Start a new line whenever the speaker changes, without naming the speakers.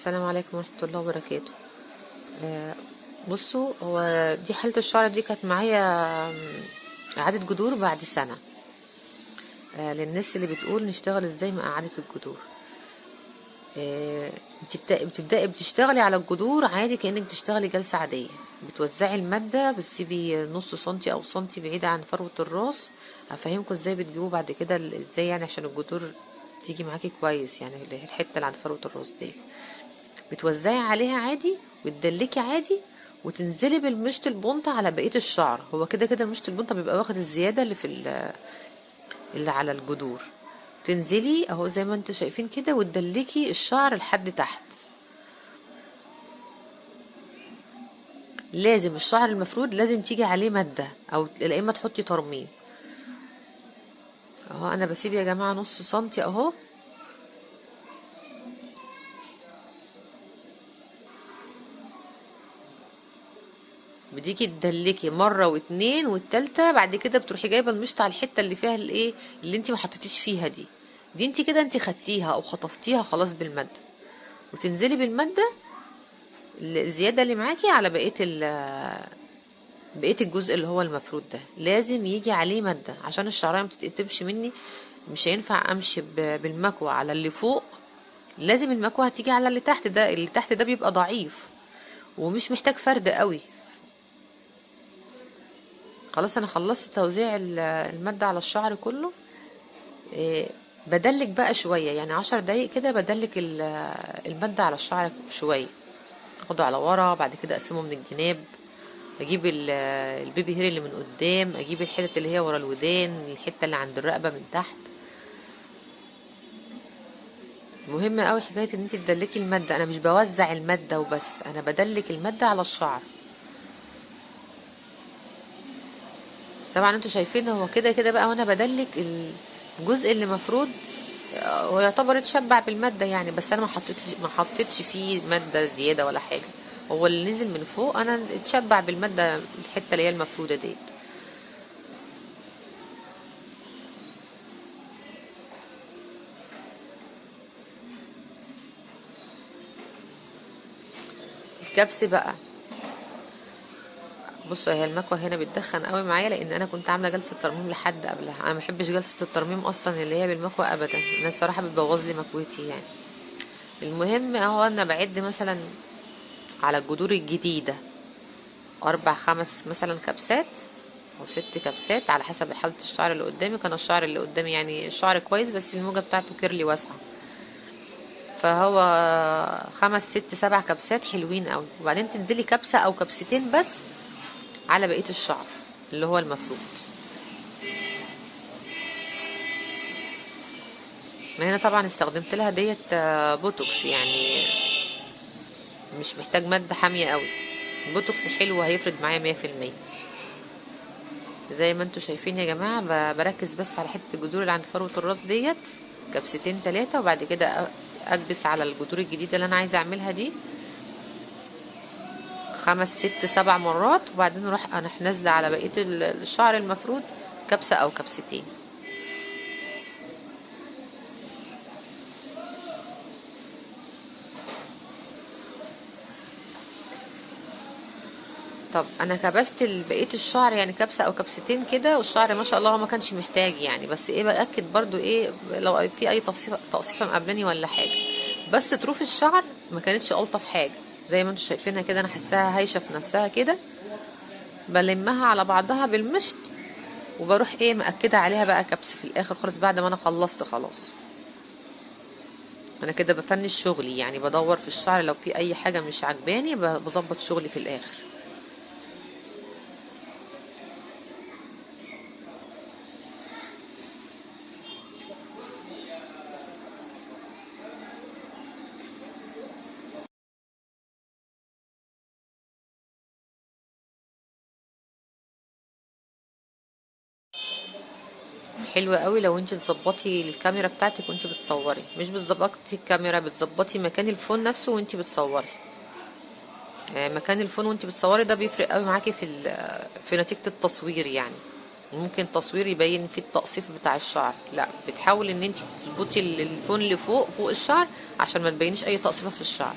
السلام عليكم ورحمة الله وبركاته. آه، بصوا، هو دي حالة الشعر دي كانت معايا إعادة جذور بعد سنة. للناس اللي بتقول نشتغل ازاي مع إعادة الجذور. انت بتبدأي بتشتغلي على الجذور عادي كأنك بتشتغلي جلسة عادية. بتوزعي المادة، بتسيبي نص سنتي أو سنتي بعيد عن فروة الراس. هفهمكم ازاي بتجيبوا بعد كده ازاي، يعني عشان الجذور تيجي معاكي كويس، يعني اللي هي الحتة اللي عند فروة الراس دي بتوزعي عليها عادي وتدلكي عادي، وتنزلي بالمشط البنطة على بقية الشعر. هو كده كده مشط البنطة بيبقى واخد الزيادة اللي على الجذور. تنزلي اهو زي ما انتوا شايفين كده وتدلكي الشعر لحد تحت. لازم الشعر المفروض لازم تيجي عليه مادة، او لا اما تحطي ترميم. اهو انا بسيب يا جماعة نص سنتي اهو. بتيجي تدلكي مره واتنين والتالتة، بعد كده بتروحي جايبه المشط على الحته اللي فيها الايه اللي انت ما حطيتيش فيها دي انت كده انت خدتيها او خطفتيها خلاص بالماده، وتنزلي بالماده الزياده اللي معاكي على بقيه الجزء اللي هو المفروض ده. لازم يجي عليه ماده عشان الشعرايه ما تتقطمش مني. مش هينفع امشي بالمكوى على اللي فوق، لازم المكوى هتيجي على اللي تحت. ده اللي تحت ده بيبقى ضعيف ومش محتاج فرد قوي. خلاص انا خلصت توزيع المادة على الشعر كله. بدلك بقى شوية، يعني 10 دقايق كده بدلك المادة على الشعر شوية. اخده على ورا، بعد كده اقسمه من الجناب. اجيب البيبي هير اللي من قدام، اجيب الحتة اللي هي ورا الودان، الحتة اللي عند الرقبة من تحت. مهم قوي حكاية ان انت تدلكي المادة. انا مش بوزع المادة وبس، انا بدلك المادة على الشعر. طبعا انتوا شايفين هو كده كده بقى، وانا بدلك الجزء اللي مفروض هو يعتبر اتشبع بالمادة يعني، بس انا ما حطيتش فيه مادة زيادة ولا حاجة. هو اللي نزل من فوق انا اتشبع بالمادة، الحتة اللي هي المفروضة ديت. الكبس بقى، بصوا هي المكوة هنا بتدخن قوي معايا، لان انا كنت عامله جلسه ترميم لحد قبلها. انا ما بحبش جلسه الترميم اصلا اللي هي بالمكوة ابدا، انا الصراحه بتبوظ لي مكوتي يعني. المهم اهو انا بعد مثلا على الجذور الجديده 4 5 مثلا كبسات او 6 كبسات على حسب حالة الشعر اللي قدامي. كان الشعر اللي قدامي يعني الشعر كويس بس الموجة بتاعته كيرلي واسعة، فهو 5 6 7 كبسات حلوين قوي. وبعدين تنزلي كبسة او كبستين بس على بقية الشعر اللي هو المفروض. انا هنا طبعا استخدمت لها ديت بوتوكس، يعني مش محتاج مادة حامية قوي. بوتوكس حلو هيفرد معايا 100%. زي ما انتوا شايفين يا جماعة، بركز بس على حتة الجذور اللي عند فروة الراس ديت 2 3 كبسة، وبعد كده اكبس على الجذور الجديدة اللي انا عايزة اعملها دي 5 6 7 مرات، وبعدين اروح نازلة على بقية الشعر المفروض كبسة او كبستين. طب انا كبست بقيه الشعر يعني كبسه او كبستين كده، والشعر ما شاء الله هو ما كانش محتاج يعني، بس ايه باكد برضو ايه لو في اي تقصيفه مقابلاني ولا حاجه. بس طروف الشعر ما كانتش الطف حاجه، زي ما انتوا شايفينها كده انا حاساها هايشه في نفسها كده. بلمها على بعضها بالمشط، وبروح ايه مأكده عليها بقى كبس في الاخر خالص بعد ما انا خلصت خلاص. انا كده بفنش شغلي، يعني بدور في الشعر لو في اي حاجه مش عجباني بظبط شغلي في الاخر. حلوة قوي لو انت تظبطي الكاميرا بتاعتك وانت بتصوري، مش بتظبطي الكاميرا، بتظبطي مكان الفون نفسه وانت بتصوري. مكان الفون وانت بتصوري ده بيفرق قوي معاكي في نتيجة التصوير يعني. ممكن تصوير يبين في التقصيف بتاع الشعر، لا بتحاول ان انت تظبطي الفون اللي فوق الشعر عشان ما تبينيش اي تقصيفة في الشعر.